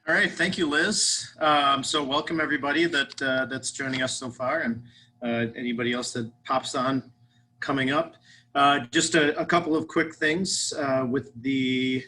All right, thank you, Liz. So welcome everybody that's joining us so far, and anybody else that pops on coming up. Just a couple of quick things with the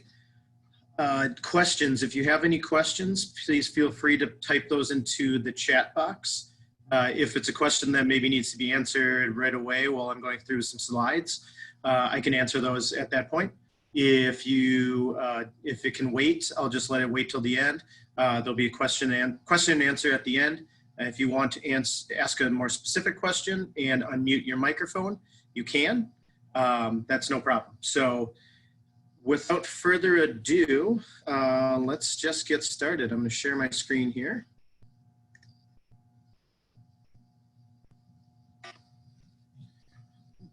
questions. If you have any questions, please feel free to type those into the chat box. If it's a question that maybe needs to be answered right away while I'm going through some slides, I can answer those at that point. If it can wait, I'll just let it wait till the end. There'll be a question and answer at the end. If you want to ask a more specific question and unmute your microphone, you can. That's no problem. So without further ado, let's just get started. I'm going to share my screen here.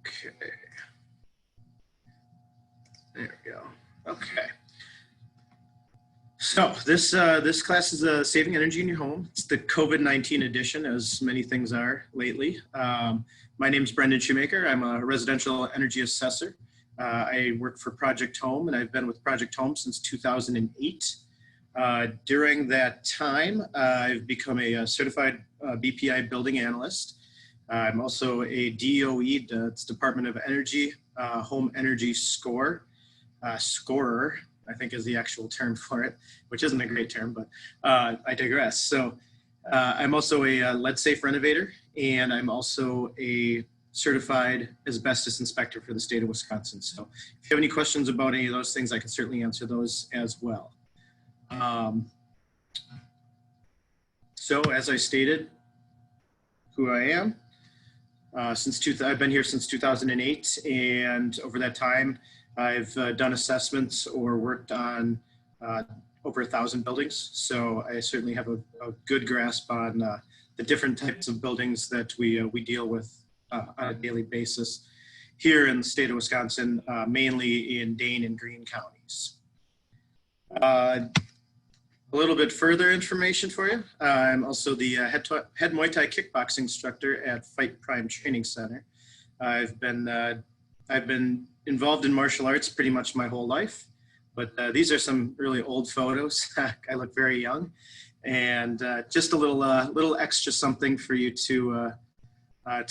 Okay. There we go. Okay. So this class is Saving Energy in Your Home. It's the COVID-19 edition, as many things are lately. My name is Brendon Shoemaker. I'm a residential energy assessor. I work for Project Home, and I've been with Project Home since 2008. During that time, I've become a certified BPI building analyst. I'm also a DOE, it's Department of Energy, Home Energy Scorer, I think is the actual term for it, which isn't a great term, but I digress. So I'm also a lead-safe renovator, and I'm also a certified asbestos inspector for the state of Wisconsin. So if you have any questions about any of those things, I can certainly answer those as well. So as I stated, who I am, I've been here since 2008, and over that time, I've done assessments or worked on over 1,000 buildings. So I certainly have a good grasp on the different types of buildings that we deal with on a daily basis here in the state of Wisconsin, mainly in Dane and Greene counties. A little bit further information for you. I'm also the head Muay Thai kickboxing instructor at Fight Prime Training Center. I've been involved in martial arts pretty much my whole life, but these are some really old photos. I look very young, and just a little extra something for you to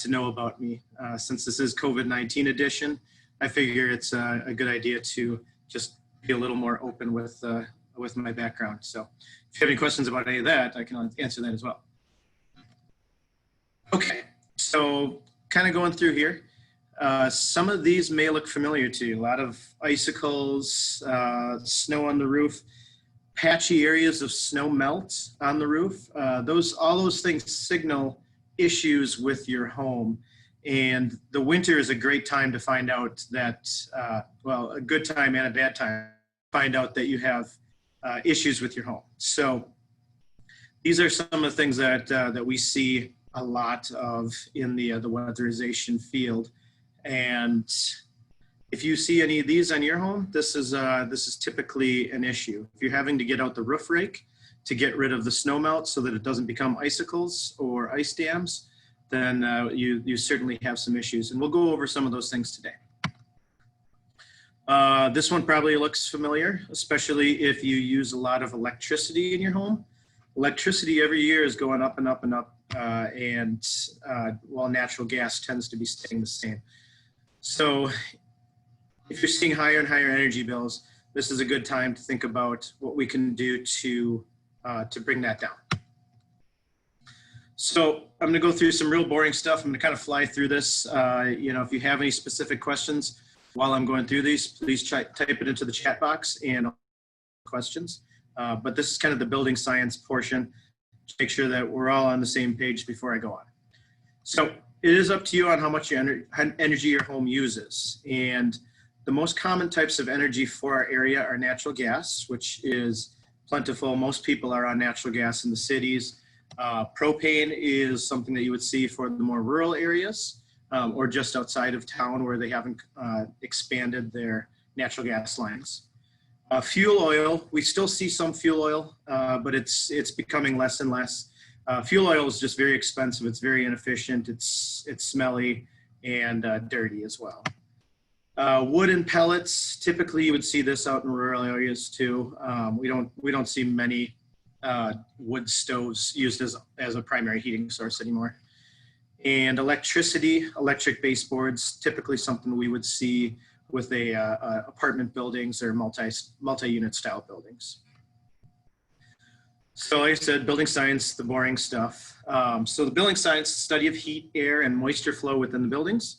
know about me. Since this is COVID-19 edition, I figure it's a good idea to just be a little more open with my background. So if you have any questions about any of that, I can answer that as well. Okay, so kind of going through here. Some of these may look familiar to you. A lot of icicles, snow on the roof, patchy areas of snow melt on the roof. All those things signal issues with your home. And the winter is a great time to find out that, well, a good time and a bad time, find out that you have issues with your home. So these are some of the things that we see a lot of in the weatherization field. And if you see any of these on your home, this is typically an issue. If you're having to get out the roof rake to get rid of the snow melt so that it doesn't become icicles or ice dams, then you certainly have some issues. And we'll go over some of those things today. This one probably looks familiar, especially if you use a lot of electricity in your home. Electricity every year is going up and up and up, while natural gas tends to be staying the same. So if you're seeing higher and higher energy bills, this is a good time to think about what we can do to bring that down. So I'm gonna go through some real boring stuff. I'm gonna kind of fly through this. If you have any specific questions while I'm going through these, please type it into the chat box and questions. But this is kind of the building science portion to make sure that we're all on the same page before I go on. So it is up to you on how much energy your home uses. And the most common types of energy for our area are natural gas, which is plentiful. Most people are on natural gas in the cities. Propane is something that you would see for the more rural areas or just outside of town where they haven't expanded their natural gas lines. Fuel oil, we still see some fuel oil, but it's becoming less and less. Fuel oil is just very expensive. It's very inefficient. It's smelly and dirty as well. Wood and pellets, typically you would see this out in rural areas too. We don't see many wood stoves used as a primary heating source anymore. And electricity, electric baseboards, typically something we would see with apartment buildings or multi-unit style buildings. So like I said, building science, the boring stuff. So the building science, study of heat, air, and moisture flow within the buildings.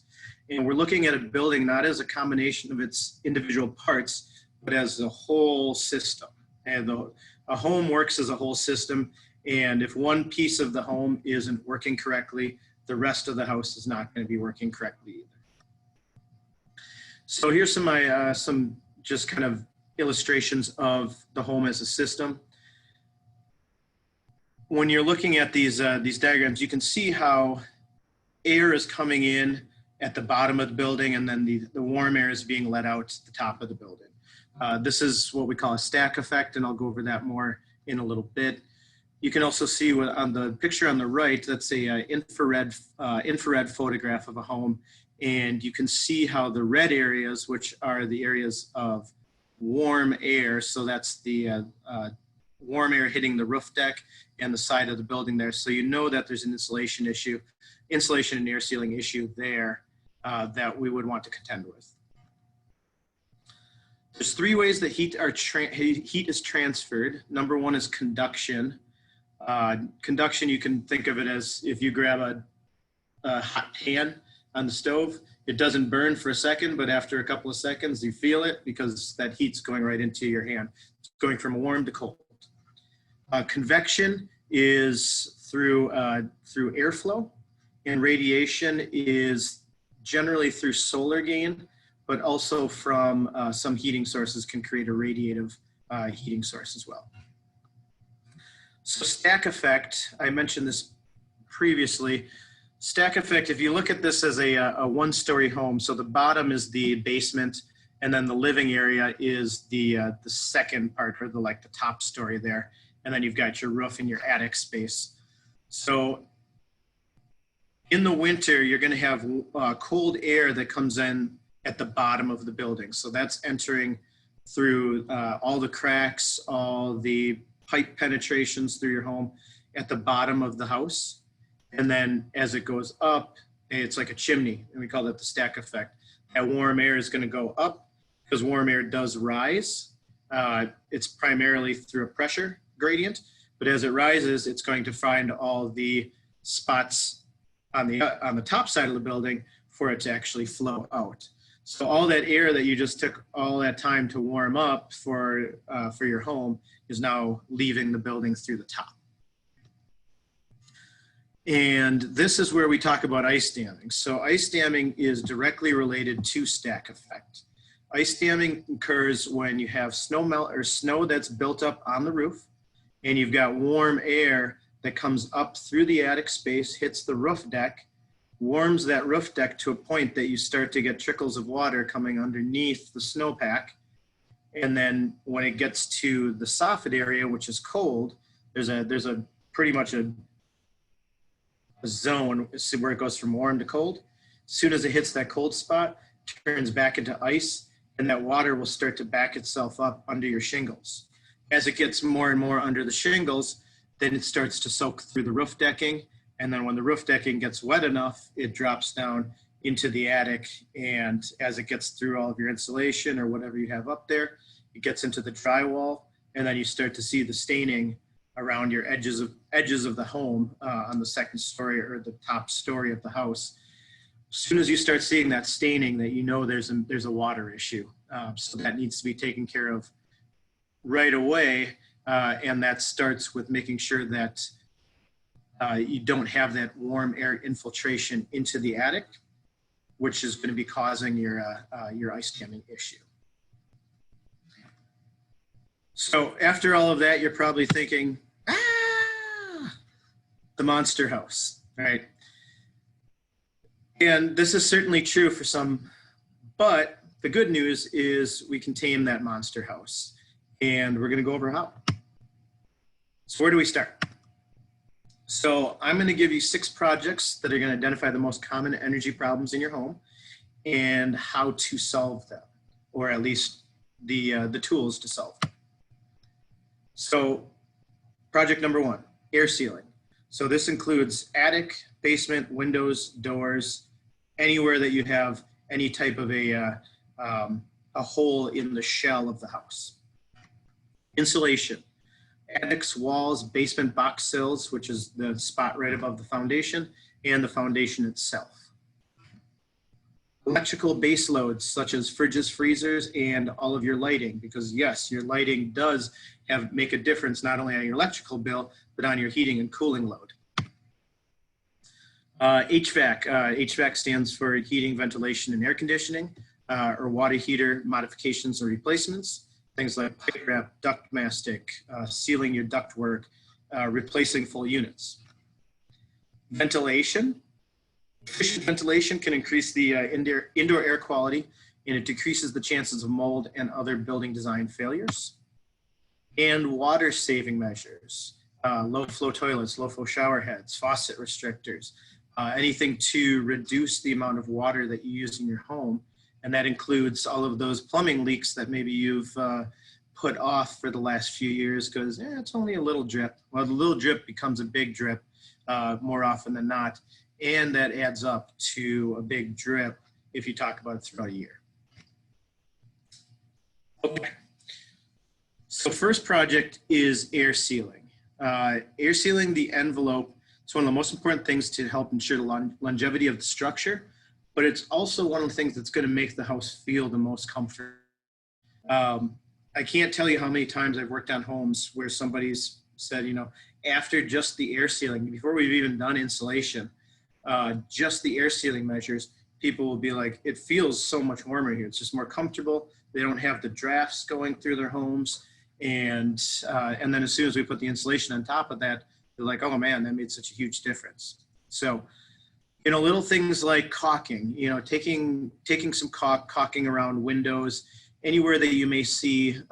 And we're looking at a building not as a combination of its individual parts, but as a whole system. And a home works as a whole system. And if one piece of the home isn't working correctly, the rest of the house is not going to be working correctly either. So here's some just kind of illustrations of the home as a system. When you're looking at these diagrams, you can see how air is coming in at the bottom of the building, and then the warm air is being let out to the top of the building. This is what we call a stack effect, and I'll go over that more in a little bit. You can also see on the picture on the right, that's a infrared photograph of a home, and you can see how the red areas, which are the areas of warm air, so that's the warm air hitting the roof deck and the side of the building there. So you know that there's an insulation and air sealing issue there that we would want to contend with. There's three ways that heat is transferred. Number one is conduction. Conduction, you can think of it as if you grab a hot pan on the stove, it doesn't burn for a second, but after a couple of seconds, you feel it because that heat's going right into your hand. It's going from warm to cold. Convection is through airflow, and radiation is generally through solar gain, but also from some heating sources can create a radiative heating source as well. So stack effect, I mentioned this previously. Stack effect, if you look at this as a one-story home, so the bottom is the basement, and then the living area is the second part, or the top story there. And then you've got your roof and your attic space. So in the winter, you're going to have cold air that comes in at the bottom of the building. So that's entering through all the cracks, all the pipe penetrations through your home at the bottom of the house. And then as it goes up, it's like a chimney, and we call that the stack effect. That warm air is going to go up because warm air does rise. It's primarily through a pressure gradient, but as it rises, it's going to find all the spots on the top side of the building for it to actually flow out. So all that air that you just took all that time to warm up for your home is now leaving the building through the top. And this is where we talk about ice damming. So ice damming is directly related to stack effect. Ice damming occurs when you have snow that's built up on the roof, and you've got warm air that comes up through the attic space, hits the roof deck, warms that roof deck to a point that you start to get trickles of water coming underneath the snowpack. And then when it gets to the soffit area, which is cold, there's a pretty much a zone where it goes from warm to cold. As soon as it hits that cold spot, it turns back into ice, and that water will start to back itself up under your shingles. As it gets more and more under the shingles, then it starts to soak through the roof decking. And then when the roof decking gets wet enough, it drops down into the attic. And as it gets through all of your insulation or whatever you have up there, it gets into the drywall. And then you start to see the staining around your edges of the home on the second story or the top story of the house. As soon as you start seeing that staining, that you know there's a water issue. So that needs to be taken care of right away, and that starts with making sure that you don't have that warm air infiltration into the attic, which is going to be causing your ice damming issue. So after all of that, you're probably thinking, the monster house, right? And this is certainly true for some, but the good news is we can tame that monster house. And we're going to go over how. So where do we start? So I'm going to give you 6 projects that are going to identify the most common energy problems in your home and how to solve them, or at least the tools to solve them. So Project number 1, air sealing. So this includes attic, basement, windows, doors, anywhere that you have any type of a hole in the shell of the house. Insulation. Attics, walls, basement box sills, which is the spot right above the foundation, and the foundation itself. Electrical base loads such as fridges, freezers, and all of your lighting, because yes, your lighting does make a difference not only on your electrical bill, but on your heating and cooling load. HVAC. HVAC stands for heating, ventilation, and air conditioning, or water heater modifications or replacements. Things like pipe wrap, duct mastic, sealing your duct work, replacing full units. Ventilation. Efficient ventilation can increase the indoor air quality, and it decreases the chances of mold and other building design failures. And water saving measures, low flow toilets, low flow shower heads, faucet restrictors, anything to reduce the amount of water that you use in your home. And that includes all of those plumbing leaks that maybe you've put off for the last few years because it's only a little drip. Well, the little drip becomes a big drip more often than not. And that adds up to a big drip if you talk about it throughout a year. Okay. So first project is air sealing. Air sealing the envelope. It's one of the most important things to help ensure the longevity of the structure, but it's also one of the things that's going to make the house feel the most comfortable. I can't tell you how many times I've worked on homes where somebody's said, you know, after just the air sealing, before we've even done insulation, just the air sealing measures, people will be like, it feels so much warmer here. It's just more comfortable. They don't have the drafts going through their homes. And then as soon as we put the insulation on top of that, they're like, oh man, that made such a huge difference. So, you know, little things like caulking, you know, taking some caulking around windows, anywhere that you may see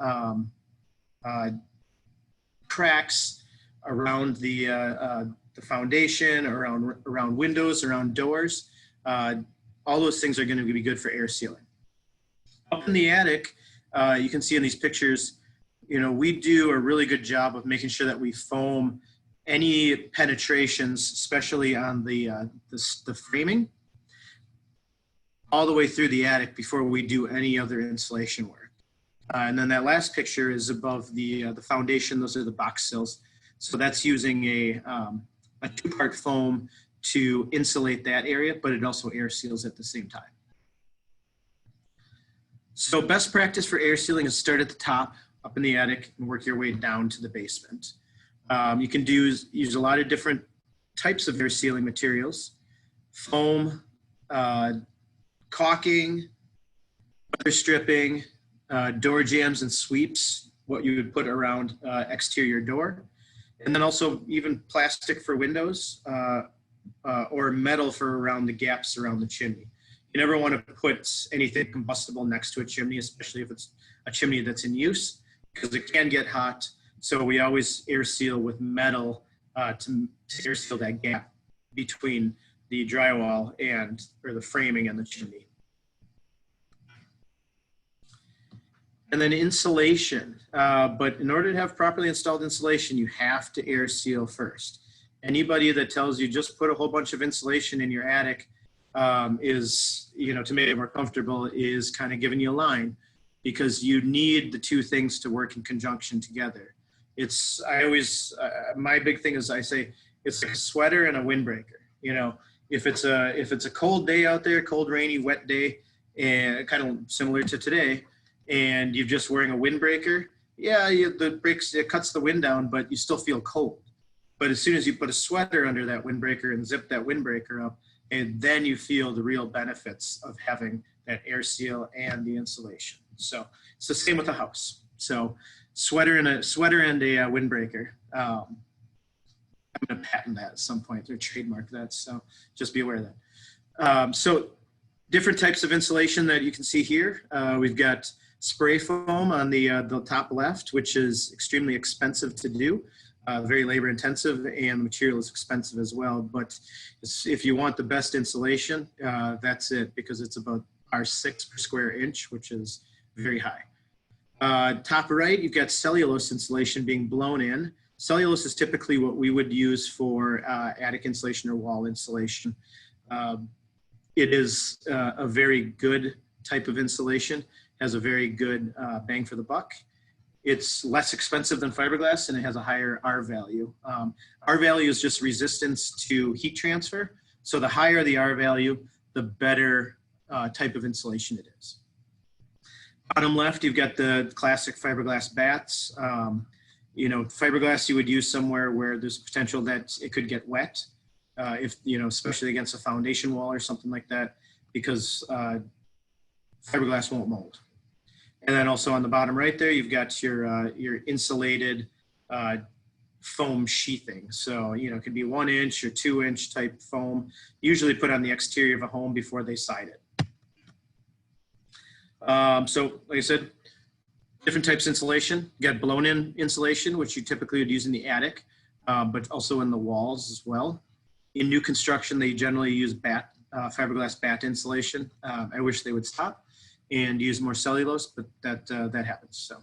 cracks around the foundation, around windows, around doors. All those things are going to be good for air sealing. Up in the attic, you can see in these pictures, you know, we do a really good job of making sure that we foam any penetrations, especially on the framing, all the way through the attic before we do any other insulation work. And then that last picture is above the foundation. Those are the box sills. So that's using a two-part foam to insulate that area, but it also air seals at the same time. So best practice for air sealing is start at the top, up in the attic, and work your way down to the basement. You can use a lot of different types of air sealing materials: foam, caulking, weather stripping, door jambs and sweeps, what you would put around exterior door, and then also even plastic for windows or metal for around the gaps around the chimney. You never want to put anything combustible next to a chimney, especially if it's a chimney that's in use, because it can get hot. So we always air seal with metal to air seal that gap between the drywall or the framing and the chimney. And then insulation. But in order to have properly installed insulation, you have to air seal first. Anybody that tells you just put a whole bunch of insulation in your attic is, you know, to make it more comfortable, is kind of giving you a line, because you need the two things to work in conjunction together. My big thing is I say, it's like a sweater and a windbreaker. You know, if it's a cold day out there, cold, rainy, wet day, and kind of similar to today, and you're just wearing a windbreaker, yeah, it cuts the wind down, but you still feel cold. But as soon as you put a sweater under that windbreaker and zip that windbreaker up, and then you feel the real benefits of having that air seal and the insulation. So it's the same with a house. So sweater and a windbreaker. I'm going to patent that at some point or trademark that. So just be aware of that. So different types of insulation that you can see here. We've got spray foam on the top left, which is extremely expensive to do. Very labor intensive, and the material is expensive as well. But if you want the best insulation, that's it, because it's about R6 per square inch, which is very high. Top right, you've got cellulose insulation being blown in. Cellulose is typically what we would use for attic insulation or wall insulation. It is a very good type of insulation, has a very good bang for the buck. It's less expensive than fiberglass and it has a higher R value. R value is just resistance to heat transfer. So the higher the R value, the better type of insulation it is. Bottom left, you've got the classic fiberglass bats. You know, fiberglass you would use somewhere where there's potential that it could get wet, if, you know, especially against a foundation wall or something like that, because fiberglass won't mold. And then also on the bottom right there, you've got your insulated foam sheathing. So, you know, it could be 1 inch or 2 inch type foam, usually put on the exterior of a home before they side it. So like I said, different types of insulation. You got blown in insulation, which you typically would use in the attic, but also in the walls as well. In new construction, they generally use fiberglass bat insulation. I wish they would stop and use more cellulose, but that happens. So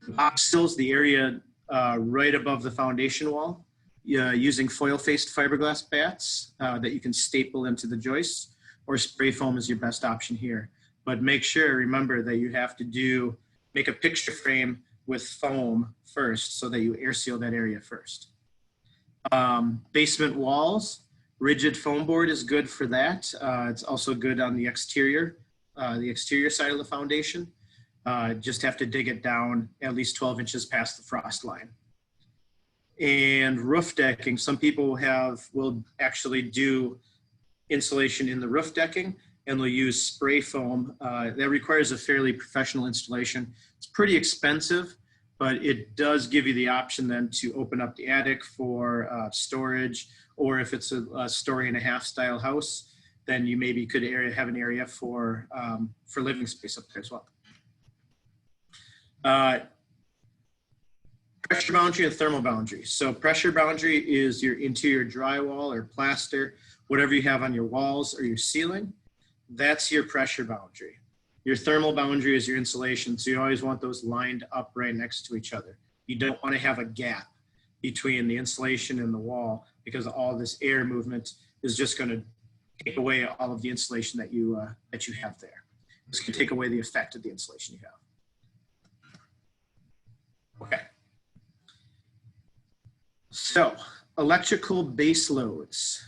the box sills, the area right above the foundation wall, using foil-faced fiberglass bats that you can staple into the joists, or spray foam is your best option here. But make sure, remember that you have to make a picture frame with foam first so that you air seal that area first. Basement walls, rigid foam board is good for that. It's also good on the exterior side of the foundation. Just have to dig it down at least 12 inches past the frost line. And roof decking, some people will actually do insulation in the roof decking, and they'll use spray foam. That requires a fairly professional installation. It's pretty expensive, but it does give you the option then to open up the attic for storage, or if it's a 1.5-story style house, then you maybe could have an area for living space up there as well. Pressure boundary and thermal boundary. So pressure boundary is your interior drywall or plaster, whatever you have on your walls or your ceiling. That's your pressure boundary. Your thermal boundary is your insulation. So you always want those lined up right next to each other. You don't want to have a gap between the insulation and the wall, because all this air movement is just going to take away all of the insulation that you have there. This can take away the effect of the insulation you have. Okay. So electrical base loads.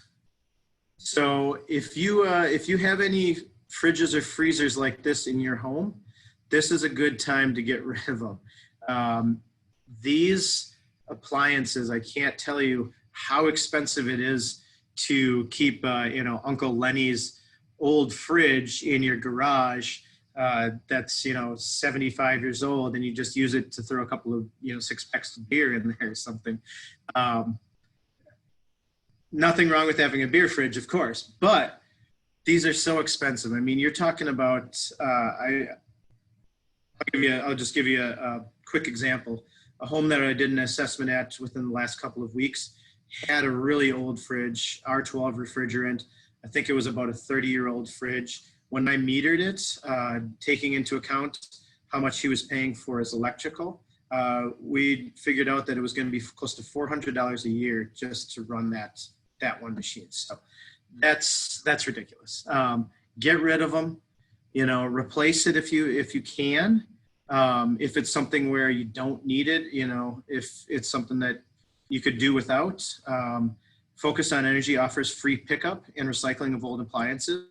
So if you have any fridges or freezers like this in your home, this is a good time to get rid of them. These appliances, I can't tell you how expensive it is to keep, Uncle Lenny's old fridge in your garage that's, 75 years old, and you just use it to throw a couple of, 6 packs of beer in there or something. Nothing wrong with having a beer fridge, of course, but these are so expensive. I mean, you're talking about, I'll just give you a quick example. A home that I did an assessment at within the last couple of weeks had a really old fridge, R12 refrigerant. I think it was about a 30-year-old fridge. When I metered it, taking into account how much he was paying for his electrical, we figured out that it was going to be close to $400 a year just to run that one machine. So that's ridiculous. Get rid of them, replace it if you can. If it's something where you don't need it, if it's something that you could do without. Focus on Energy offers free pickup and recycling of old appliances.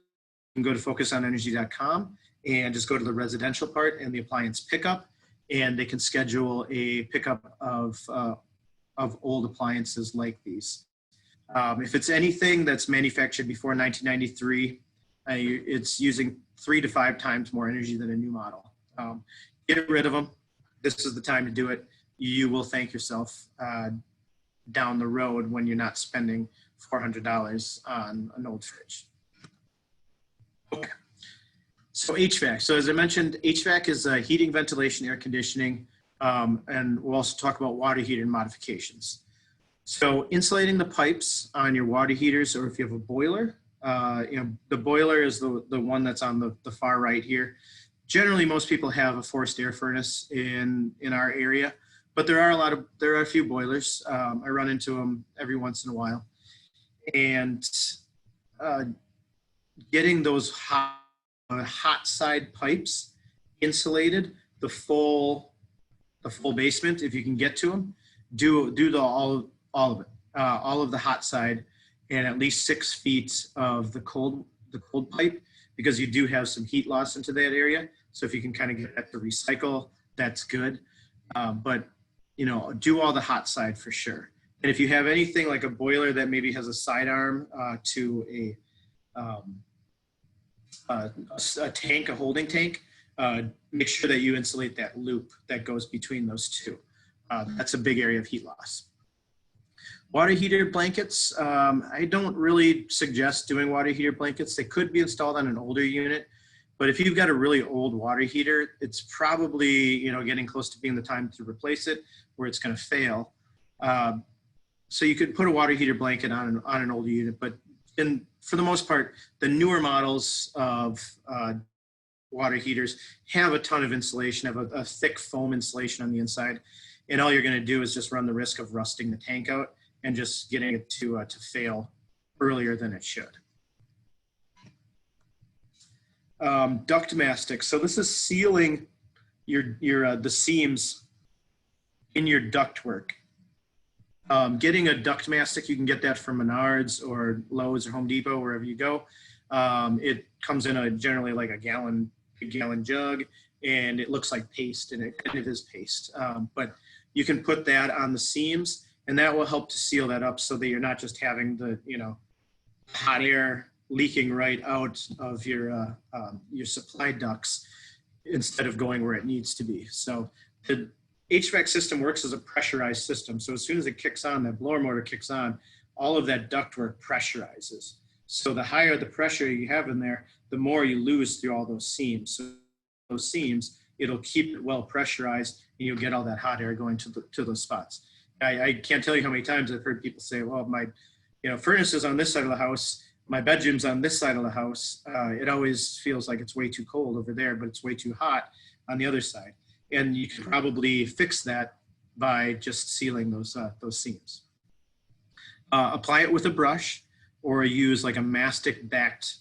You can go to focusonenergy.com and just go to the residential part and the appliance pickup, and they can schedule a pickup of old appliances like these. If it's anything that's manufactured before 1993, it's using 3 to 5 times more energy than a new model. Get rid of them. This is the time to do it. You will thank yourself down the road when you're not spending $400 on an old fridge. Okay. So HVAC. So as I mentioned, HVAC is heating, ventilation, air conditioning, and we'll also talk about water heater modifications. So insulating the pipes on your water heaters, or if you have a boiler, the boiler is the one that's on the far right here. Generally, most people have a forced air furnace in our area. but there are a few boilers. I run into them every once in a while, and getting those hot side pipes insulated, the full basement, if you can get to them, do all of it, all of the hot side, and at least 6 feet of the cold pipe, because you do have some heat loss into that area. So if you can kind of get that to recycle, that's good. But do all the hot side for sure. And if you have anything like a boiler that maybe has a sidearm to a tank, a holding tank, make sure that you insulate that loop that goes between those two. That's a big area of heat loss. Water heater blankets, I don't really suggest doing water heater blankets. They could be installed on an older unit, but if you've got a really old water heater, it's probably getting close to being the time to replace it, where it's going to fail. So you could put a water heater blanket on an older unit, but for the most part, the newer models of water heaters have a ton of insulation, have a thick foam insulation on the inside, and all you're going to do is just run the risk of rusting the tank out and just getting it to fail earlier than it should. Duct mastic. So this is sealing the seams in your ductwork. Getting a duct mastic, you can get that from Menards or Lowe's or Home Depot, wherever you go. It comes in generally like a gallon jug, and it looks like paste, and it is paste. But you can put that on the seams, and that will help to seal that up so that you're not just having the hot air leaking right out of your supply ducts instead of going where it needs to be. So the HVAC system works as a pressurized system. So as soon as it kicks on, that blower motor kicks on, all of that ductwork pressurizes. So the higher the pressure you have in there, the more you lose through all those seams. So those seams, it'll keep it well pressurized, and you'll get all that hot air going to those spots. I can't tell you how many times I've heard people say, well, my furnace is on this side of the house, my bedroom's on this side of the house. It always feels like it's way too cold over there, but it's way too hot on the other side. And you can probably fix that by just sealing those seams. Apply it with a brush, or use like a mastic backed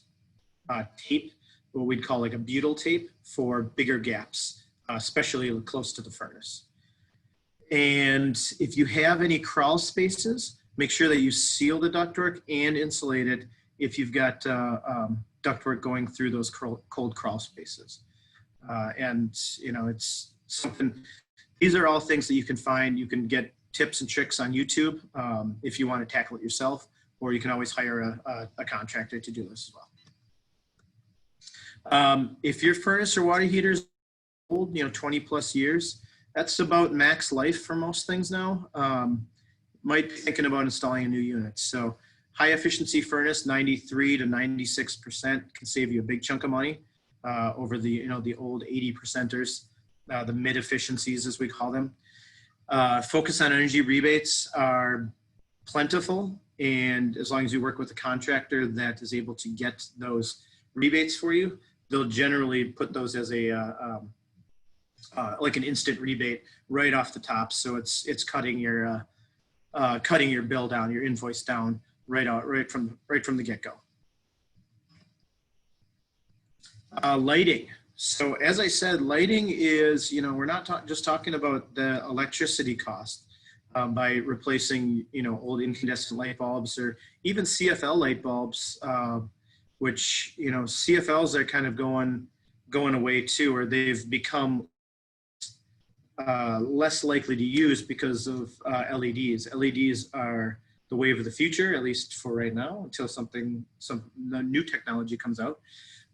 tape, what we'd call like a butyl tape, for bigger gaps, especially close to the furnace. And if you have any crawl spaces, make sure that you seal the ductwork and insulate it if you've got ductwork going through those cold crawl spaces. It's something, these are all things that you can find. You can get tips and tricks on YouTube if you want to tackle it yourself, or you can always hire a contractor to do this as well. If your furnace or water heater is old, 20 plus years, that's about max life for most things now. Might be thinking about installing a new unit. So high efficiency furnace, 93 to 96% can save you a big chunk of money over the old 80%ers, the mid efficiencies as we call them. Focus on energy rebates are plentiful, and as long as you work with a contractor that is able to get those rebates for you, they'll generally put those as like an instant rebate right off the top. So it's cutting your bill down, your invoice down right from the get-go. Lighting. So as I said, lighting is, we're not just talking about the electricity cost by replacing, old incandescent light bulbs, or even CFL light bulbs, which, CFLs are kind of going away too, or they've become less likely to use because of LEDs. LEDs are the wave of the future, at least for right now, until some new technology comes out.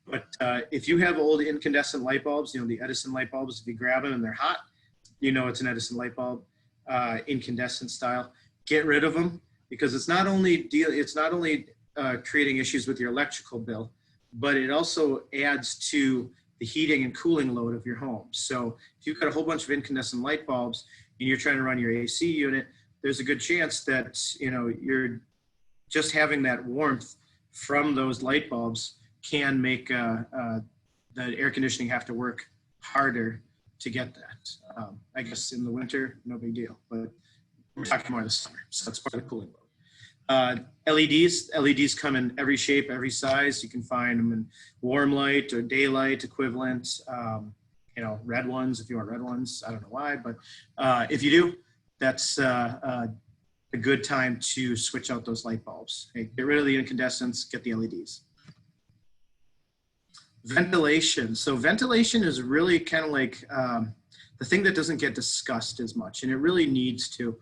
But if you have old incandescent light bulbs, the Edison light bulbs, if you grab them and they're hot, it's an Edison light bulb, incandescent style. Get rid of them, because it's not only creating issues with your electrical bill, but it also adds to the heating and cooling load of your home. So if you've got a whole bunch of incandescent light bulbs and you're trying to run your AC unit, there's a good chance that you're just having that warmth from those light bulbs can make the air conditioning have to work harder to get that. I guess in the winter, no big deal, but we're talking more this summer, so that's part of the cooling load. LEDs come in every shape, every size. You can find them in warm light or daylight equivalent. You know, red ones if you want red ones. I don't know why, but if you do, that's a good time to switch out those light bulbs. Okay, get rid of the incandescents, get the LEDs. Ventilation. So ventilation is really kind of like the thing that doesn't get discussed as much, and it really needs to.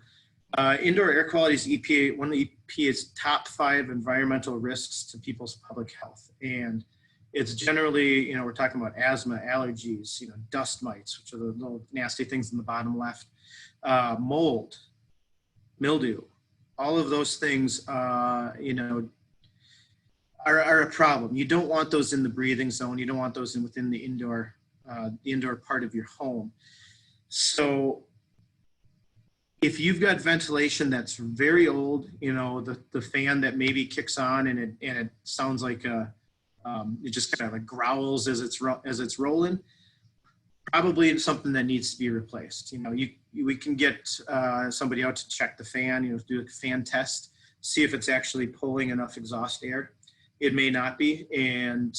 Indoor air quality is EPA, one of the EPA's top 5 environmental risks to people's public health. And it's generally, you know, we're talking about asthma, allergies, you know, dust mites, which are the little nasty things in the bottom left, mold, mildew, all of those things, you know, are a problem. You don't want those in the breathing zone. You don't want those within the indoor part of your home. So if you've got ventilation that's very old, you know, the fan that maybe kicks on and it sounds like it just kind of like growls as it's rolling, probably something that needs to be replaced. You know, we can get somebody out to check the fan, you know, do a fan test, see if it's actually pulling enough exhaust air. It may not be, and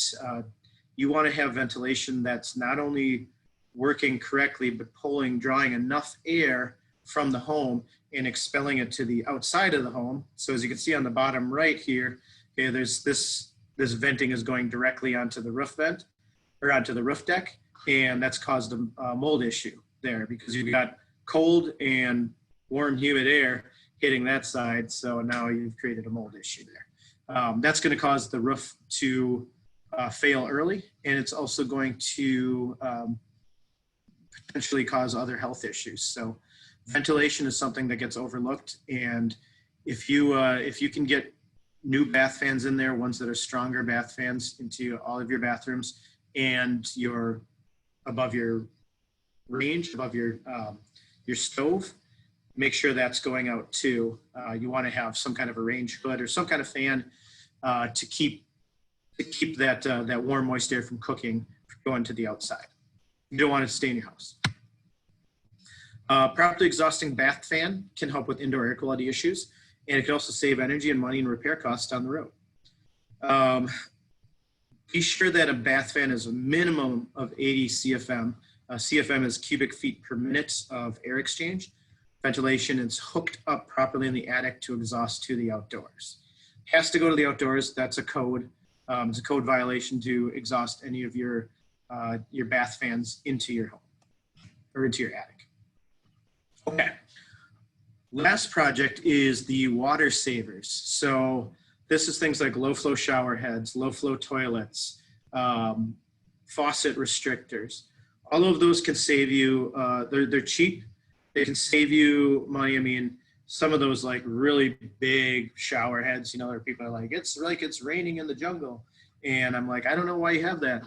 you want to have ventilation that's not only working correctly, but drawing enough air from the home and expelling it to the outside of the home. So as you can see on the bottom right here, okay, there's this venting is going directly onto the roof vent or onto the roof deck, and that's caused a mold issue there because you've got cold and warm, humid air hitting that side. So now you've created a mold issue there. That's going to cause the roof to fail early, and it's also going to potentially cause other health issues. So ventilation is something that gets overlooked, and if you can get new bath fans in there, ones that are stronger bath fans into all of your bathrooms, and you're above your range, above your stove, make sure that's going out too. You want to have some kind of a range hood or some kind of fan to keep that warm, moist air from cooking, going to the outside. You don't want it to stay in your house. Properly exhausting bath fan can help with indoor air quality issues, and it can also save energy and money and repair costs down the road. Be sure that a bath fan is a minimum of 80 CFM. CFM is cubic feet per minute of air exchange. Ventilation is hooked up properly in the attic to exhaust to the outdoors. Has to go to the outdoors. That's a code. It's a code violation to exhaust any of your bath fans into your home or into your attic. Okay. Last project is the water savers. So this is things like low flow shower heads, low flow toilets, faucet restrictors. All of those can save you, they're cheap. They can save you money. I mean, some of those like really big shower heads, you know, there are people are like it's raining in the jungle. And I'm like, I don't know why you have that.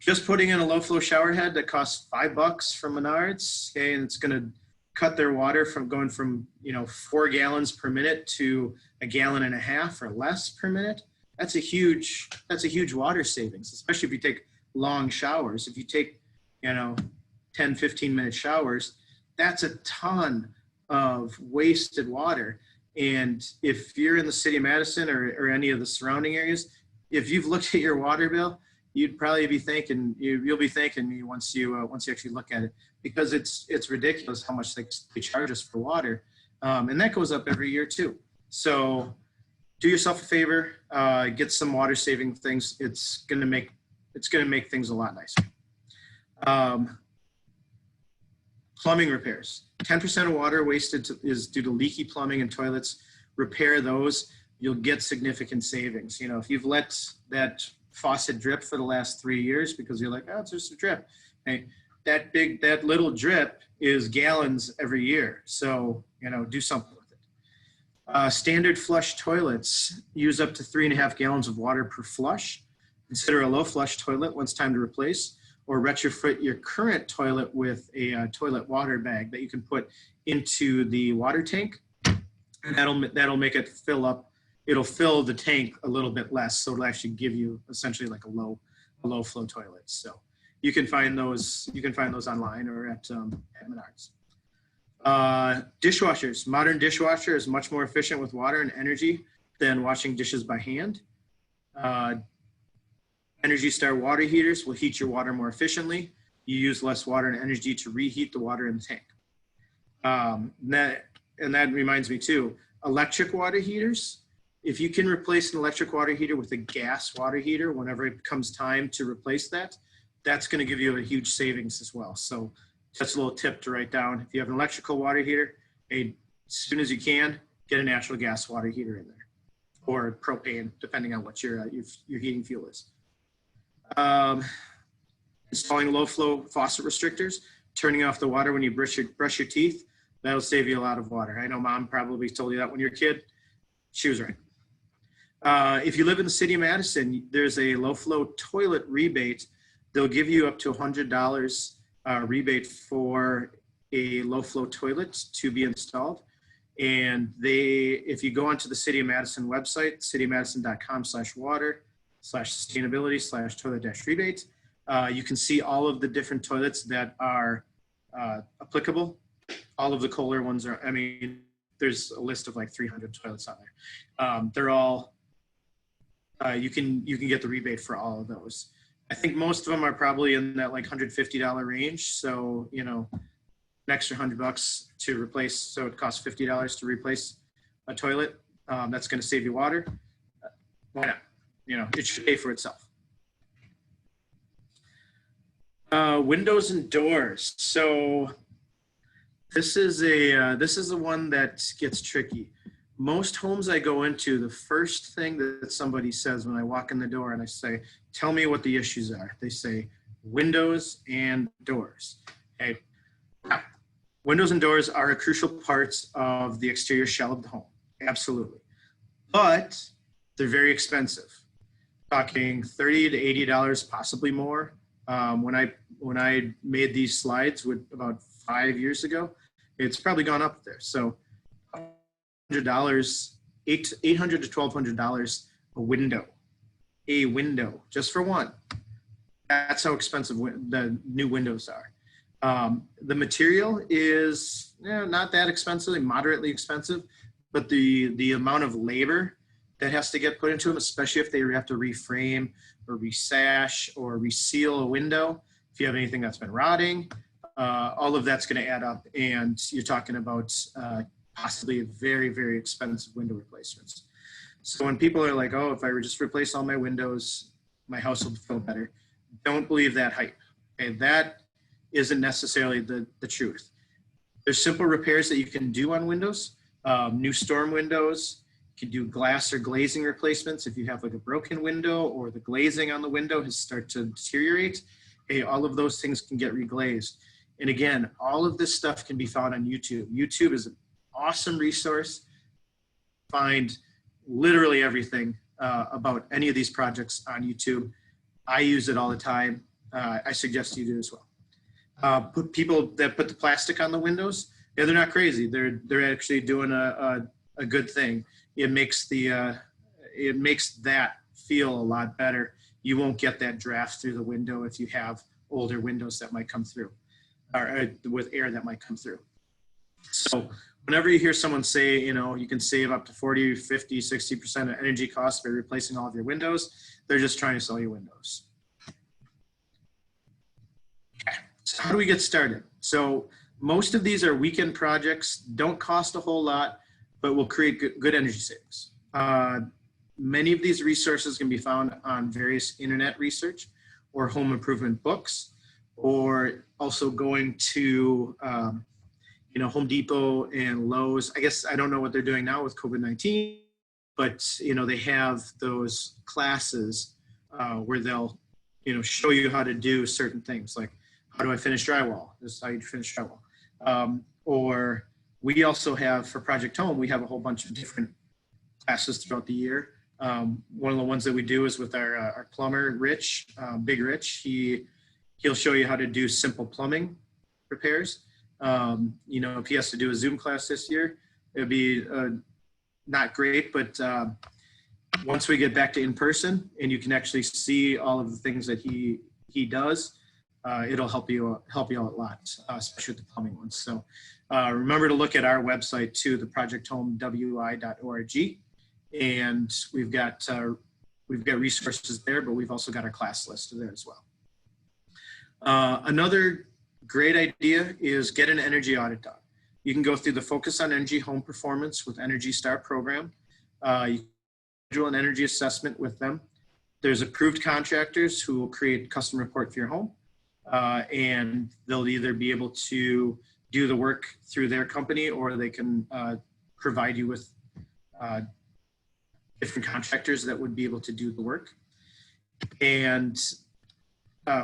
Just putting in a low flow shower head that costs $5 from Menards, okay, and it's gonna cut their water from going from, you know, 4 gallons per minute to 1.5 gallons or less per minute. That's a huge water savings, especially if you take long showers. If you take, you know, 10, 15-minute showers, that's a ton of wasted water. And if you're in the city of Madison or any of the surrounding areas, if you've looked at your water bill, you'd probably be thanking you'll be thanking me once you actually look at it, because it's ridiculous how much they charge us for water, and that goes up every year too. So do yourself a favor, get some water saving things. It's gonna make things a lot nicer. Plumbing repairs. 10% of water wasted is due to leaky plumbing and toilets. Repair those, you'll get significant savings. You know, if you've let that faucet drip for the last 3 years because you're like, oh, it's just a drip. Hey, that little drip is gallons every year. So, you know, do something with it. Standard flush toilets use up to 3.5 gallons of water per flush. Consider a low flush toilet when it's time to replace, or retrofit your current toilet with a toilet water bag that you can put into the water tank. And that'll make it fill up. It'll fill the tank a little bit less, so it'll actually give you essentially like a low flow toilet. So You can find those online or at Menards. Dishwashers. Modern dishwasher is much more efficient with water and energy than washing dishes by hand. Energy Star water heaters will heat your water more efficiently. You use less water and energy to reheat the water in the tank. And that reminds me too, electric water heaters. If you can replace an electric water heater with a gas water heater, whenever it comes time to replace that, that's going to give you a huge savings as well. So that's a little tip to write down. If you have an electrical water heater, as soon as you can, get a natural gas water heater in there, or propane, depending on what your heating fuel is. Installing low flow faucet restrictors, turning off the water when you brush your teeth, that'll save you a lot of water. I know mom probably told you that when you were a kid. She was right. If you live in the city of Madison, there's a low flow toilet rebate. They'll give you up to $100 rebate for a low flow toilet to be installed. And if you go onto the City of Madison website, cityofmadison.com/water/sustainability/toilet-rebate, you can see all of the different toilets that are applicable. All of the Kohler ones are, there's a list of like 300 toilets on there. They're all, you can get the rebate for all of those. I think most of them are probably in that like $150 range. So, an extra $100 to replace. So it costs $50 to replace a toilet. That's going to save you water. Why not? It should pay for itself. Windows and doors. So this is a one that gets tricky. Most homes I go into, the first thing that somebody says when I walk in the door and I say, tell me what the issues are, they say windows and doors. Okay. Now, windows and doors are a crucial parts of the exterior shell of the home. Absolutely. But they're very expensive. Talking $30 to $80, possibly more. When I made these slides about 5 years ago, it's probably gone up there. So $800 to $1,200 a window, just for one. That's how expensive the new windows are. The material is not that expensive, moderately expensive, but the amount of labor that has to get put into them, especially if they have to reframe or resash or reseal a window, if you have anything that's been rotting, all of that's going to add up, and you're talking about possibly very, very expensive window replacements. So when people are like, oh, if I were just replace all my windows, my house will feel better. Don't believe that hype. Okay, that isn't necessarily the truth. There's simple repairs that you can do on windows. New storm windows, you can do glass or glazing replacements if you have like a broken window or the glazing on the window has started to deteriorate. Hey, all of those things can get reglazed. And again, all of this stuff can be found on YouTube. YouTube is an awesome resource. Find literally everything about any of these projects on YouTube. I use it all the time. I suggest you do as well. People that put the plastic on the windows, they're not crazy. They're actually doing a good thing. It makes that feel a lot better. You won't get that draft through the window if you have older windows that might come through, or with air that might come through. So whenever you hear someone say, you can save up to 40, 50, 60% of energy costs by replacing all of your windows, they're just trying to sell you windows. Okay. So how do we get started? So most of these are weekend projects, don't cost a whole lot, but will create good energy savings. Many of these resources can be found on various internet research or home improvement books, or also going to Home Depot and Lowe's. I guess I don't know what they're doing now with COVID-19, but they have those classes where they'll show you how to do certain things, like how do I finish drywall? This is how you finish drywall. Or we also have, for Project Home, we have a whole bunch of different classes throughout the year. One of the ones that we do is with our plumber, Rich, Big Rich. He'll show you how to do simple plumbing repairs. If he has to do a Zoom class this year, it'd be not great, but once we get back to in person and you can actually see all of the things that he does, it'll help you out a lot, especially with the plumbing ones. So remember to look at our website too, the projecthomewi.org, and we've got resources there, but we've also got our class list there as well. Another great idea is get an energy audit done. You can go through the Focus on Energy Home Performance with Energy Star program. You can do an energy assessment with them. There's approved contractors who will create a custom report for your home, and they'll either be able to do the work through their company, or they can provide you with different contractors that would be able to do the work. And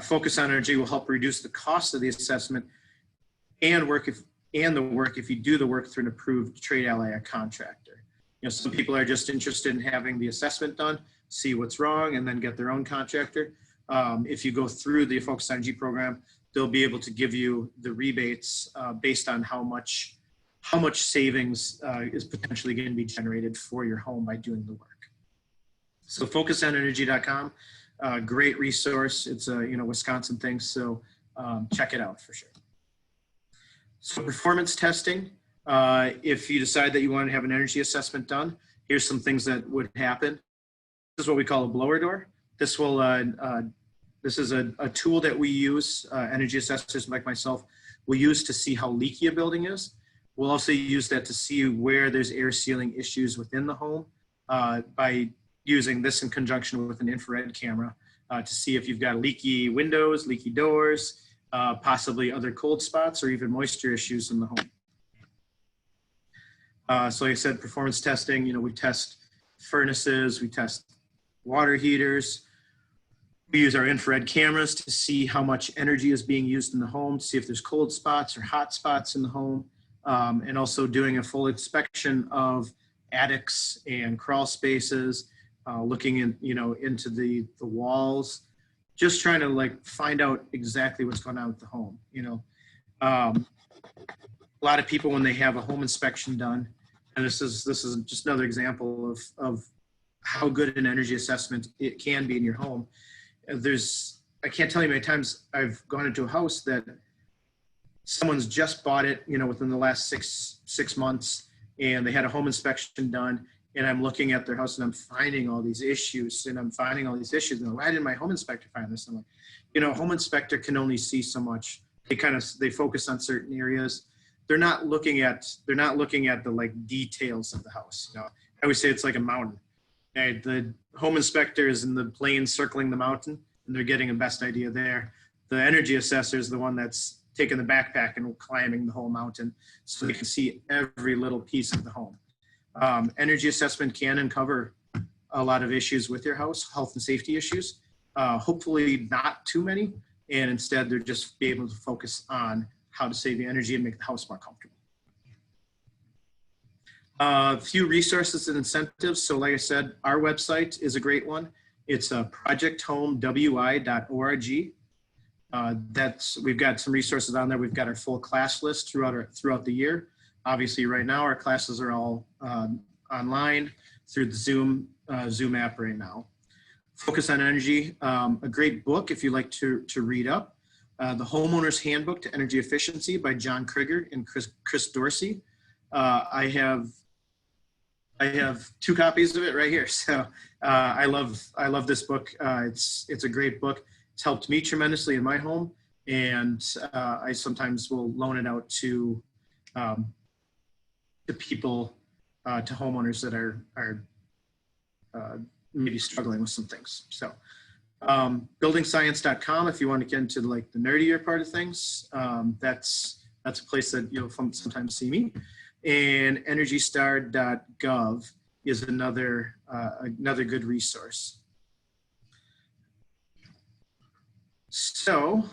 Focus on Energy will help reduce the cost of the assessment and the work if you do the work through an approved trade ally contractor. You know, some people are just interested in having the assessment done, see what's wrong, and then get their own contractor. If you go through the Focus on Energy program, they'll be able to give you the rebates based on how much savings is potentially going to be generated for your home by doing the work. So focusonenergy.com, great resource. It's a Wisconsin thing, so check it out for sure. So performance testing, if you decide that you want to have an energy assessment done, here's some things that would happen. This is what we call a blower door. This will this is a tool that we use, energy assessors like myself will use to see how leaky a building is. We'll also use that to see where there's air sealing issues within the home by using this in conjunction with an infrared camera to see if you've got leaky windows, leaky doors, possibly other cold spots, or even moisture issues in the home. So like I said, performance testing, we test furnaces, we test water heaters. We use our infrared cameras to see how much energy is being used in the home, to see if there's cold spots or hot spots in the home, and also doing a full inspection of attics and crawl spaces, looking into the walls, just trying to find out exactly what's going on with the home. A lot of people, when they have a home inspection done, and this is just another example of how good an energy assessment it can be in your home. I can't tell you how many times I've gone into a house that someone's just bought it, within the last six months, and they had a home inspection done, and I'm looking at their house and I'm finding all these issues, and and why didn't my home inspector find this? I'm like, home inspector can only see so much. They focus on certain areas. They're not looking at the details of the house. I always say it's like a mountain. Okay? The home inspector is in the plane circling the mountain, and they're getting a best idea there. The energy assessor is the one that's taking the backpack and climbing the whole mountain, so they can see every little piece of the home. Energy assessment can uncover a lot of issues with your house, health and safety issues. Hopefully not too many, and instead they're just be able to focus on how to save you energy and make the house more comfortable. A few resources and incentives. So like I said, our website is a great one. It's projecthomewi.org. We've got some resources on there. We've got our full class list throughout the year. Obviously right now our classes are all online through the Zoom app right now. Focus on Energy, a great book if you like to read up. The Homeowner's Handbook to Energy Efficiency by John Krieger and Chris Dorsey. I have 2 copies of it right here. So I love this book. It's a great book. It's helped me tremendously in my home, and I sometimes will loan it out to people, to homeowners that are maybe struggling with some things. So buildingscience.com, if you want to get into the nerdier part of things, that's a place that you'll sometimes see me. And energystar.gov is another good resource. So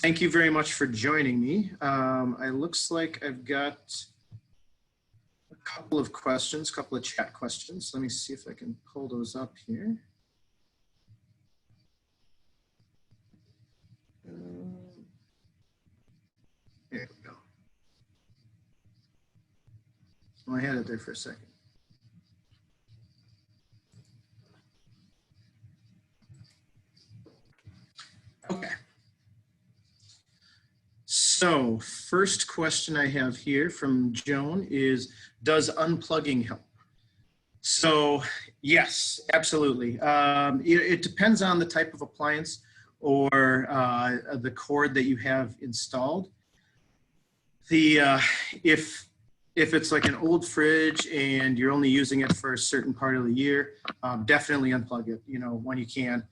thank you very much for joining me. It looks like I've got a couple of chat questions. Let me see if I can pull those up here. There we go. Well, I had it there for a second. Okay. So first question I have here from Joan is, does unplugging help? So yes, absolutely. It depends on the type of appliance or the cord that you have installed. If it's like an old fridge and you're only using it for a certain part of the year, definitely unplug it, when you can.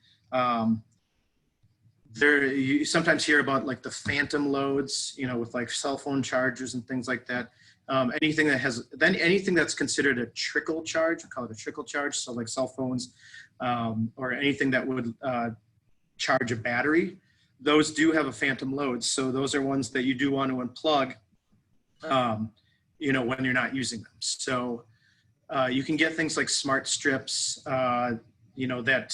You sometimes hear about like the phantom loads, with like cell phone chargers and things like that. Anything that's considered a trickle charge, we call it a trickle charge. So like cell phones, or anything that would charge a battery, those do have a phantom load. So those are ones that you do want to unplug, when you're not using them. So you can get things like smart strips, that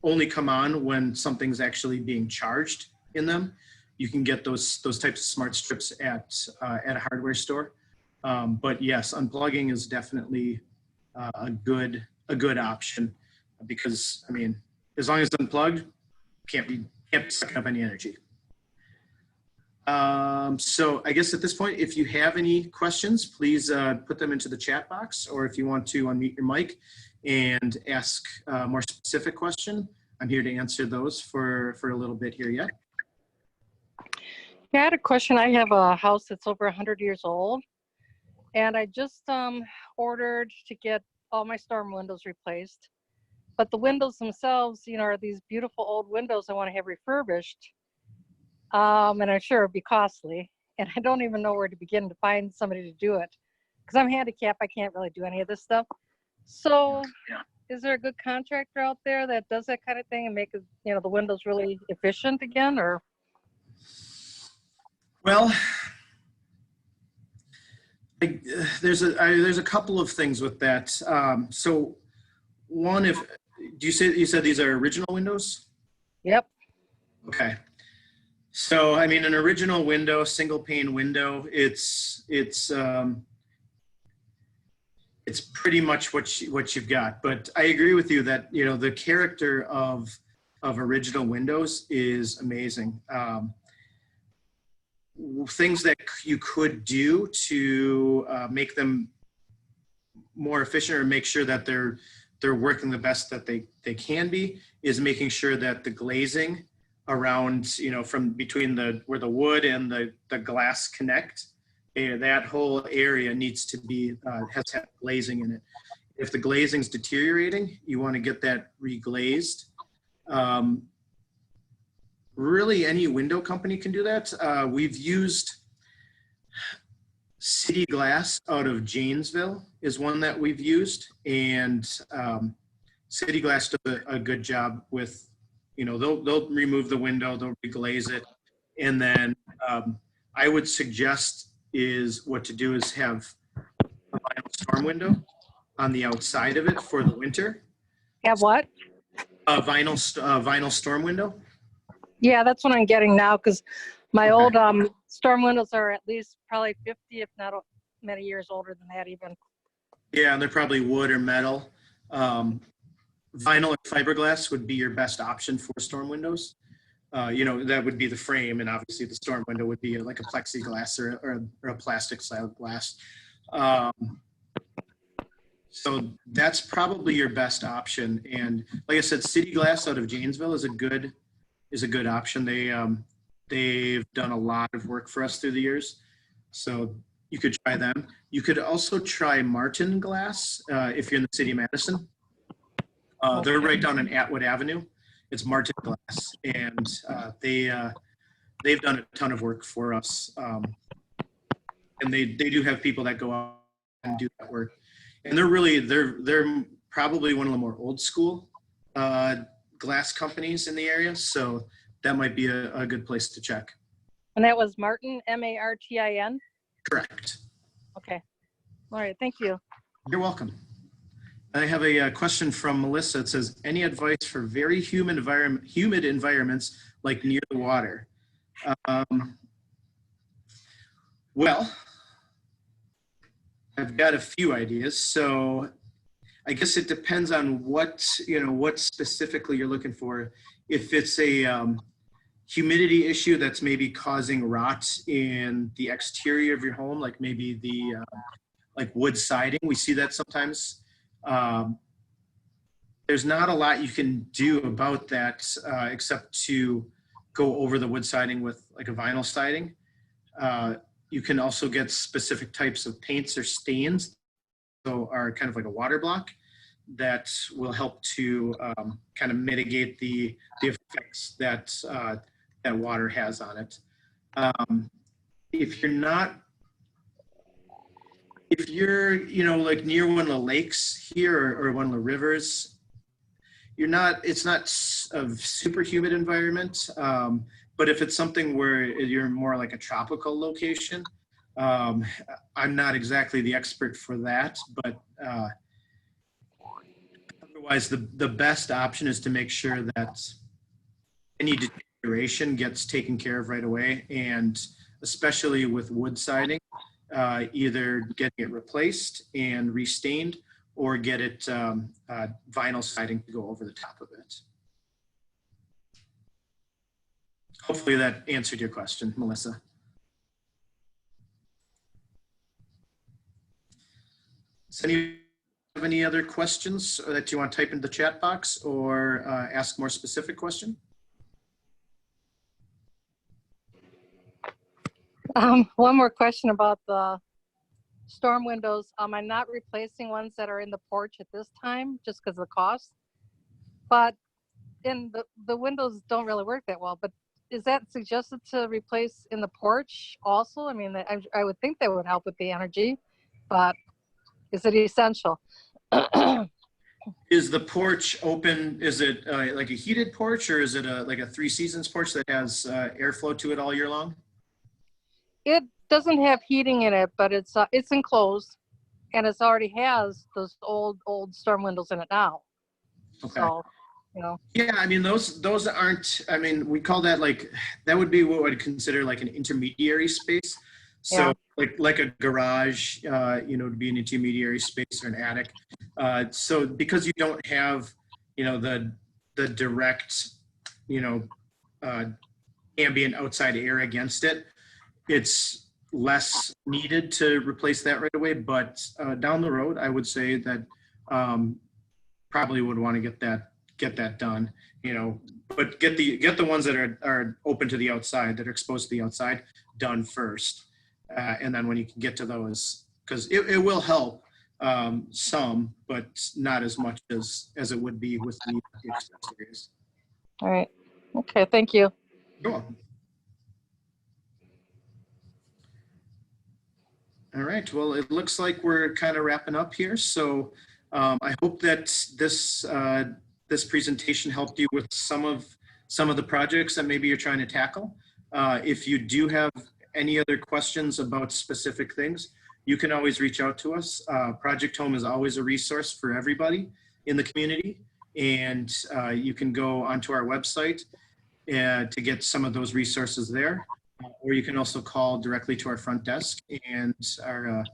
only come on when something's actually being charged in them. You can get those types of smart strips at a hardware store. But yes, unplugging is definitely a good option, because as long as it's unplugged, can't be sucking up any energy. So I guess at this point, if you have any questions, please put them into the chat box, or if you want to unmute your mic and ask a more specific question, I'm here to answer those for a little bit here yet. Yeah, I had a question. I have a house that's over 100 years old, and I just ordered to get all my storm windows replaced. But the windows themselves, are these beautiful old windows I want to have refurbished. And I'm sure it'd be costly. And I don't even know where to begin to find somebody to do it, because I'm handicapped. I can't really do any of this stuff. So is there a good contractor out there that does that kind of thing and make the windows really efficient again? Or well, there's a couple of things with that. So one, you said these are original windows? Yep. Okay. So an original window, single pane window, it's pretty much what you've got. But I agree with you that the character of original windows is amazing. Things that you could do to make them more efficient, or make sure that they're working the best that they can be, is making sure that the glazing around, from between where the wood and the glass connect, that whole area needs to be has to have glazing in it. If the glazing's deteriorating, you want to get that reglazed. Really, any window company can do that. We've used City Glass out of Janesville is one that we've used, and City Glass does a good job with, they'll remove the window, they'll reglaze it, and then I would suggest what to do is have a vinyl storm window on the outside of it for the winter. Have what? A vinyl storm window. Yeah, that's what I'm getting now, because my old storm windows are at least probably 50, if not many years older than that even. Yeah, and they're probably wood or metal. Vinyl or fiberglass would be your best option for storm windows. That would be the frame, and obviously the storm window would be like a plexiglass or a plastic style glass. So that's probably your best option. And like I said, City Glass out of Janesville is a good option. They've done a lot of work for us through the years, so you could try them. You could also try Martin Glass if you're in the city of Madison. They're right down on Atwood Avenue. It's Martin Glass, and they've done a ton of work for us. And they do have people that go out and do that work. And they're probably one of the more old school glass companies in the area, so that might be a good place to check. And that was Martin, M-A-R-T-I-N? Correct. Okay. All right, thank you. You're welcome. I have a question from Melissa. It says, any advice for very humid environments like near the water? Well, I've got a few ideas. So I guess it depends on what specifically you're looking for. If it's humidity issue that's maybe causing rot in the exterior of your home, like maybe the like wood siding. We see that sometimes. There's not a lot you can do about that except to go over the wood siding with like a vinyl siding. You can also get specific types of paints or stains, so are kind of like a water block, that will help to kind of mitigate the effects that that water has on it. If you're, you know, like near one of the lakes here or one of the rivers, it's not a super humid environment. But if it's something where you're more like a tropical location, I'm not exactly the expert for that, but otherwise the best option is to make sure that any deterioration gets taken care of right away. And especially with wood siding, either getting it replaced and restained, or get it vinyl siding to go over the top of it. Hopefully that answered your question, Melissa. Does anyone have any other questions that you want to type in the chat box, or ask more specific question? One more question about the storm windows. I'm not replacing ones that are in the porch at this time just because of the cost, but in the windows don't really work that well. But is that suggested to replace in the porch also? I mean, I would think that would help with the energy, but is it essential? Is the porch open? Is it like a heated porch, or is it like a 3 seasons porch that has airflow to it all year long? It doesn't have heating in it, but it's enclosed, and it's already has those old storm windows in it now. Okay. So, you know. Yeah, I mean those aren't. I mean, we call that like, that would be what I'd consider like an intermediary space. So yeah, like a garage, you know, to be an intermediary space, or an attic. So because you don't have, you know, the direct, you know, ambient outside air against it, it's less needed to replace that right away. But down the road, I would say that probably would want to get that done, you know, but get the ones that are open to the outside, that are exposed to the outside, done first. And then when you can get to those, because it will help some, but not as much as it would be with the accessories. All right. Okay. Thank you. You're welcome. All right. Well, it looks like we're kind of wrapping up here. So I hope that this presentation helped you with some of the projects that maybe you're trying to tackle. If you do have any other questions about specific things, you can always reach out to us. Project Home is always a resource for everybody in the community, and you can go onto our website to get some of those resources there, or you can also call directly to our front desk, and our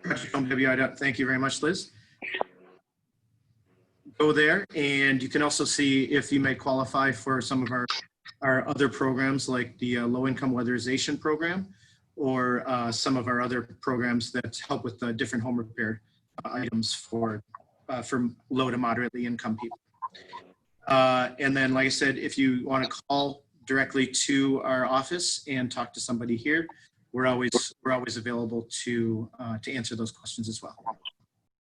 Project Home WI. Thank you very much, Liz. Go there, and you can also see if you may qualify for some of our other programs, like the low-income weatherization program, or some of our other programs that help with different home repair items for low to moderately income people. And then, like I said, if you want to call directly to our office and talk to somebody here, we're always available to answer those questions as well.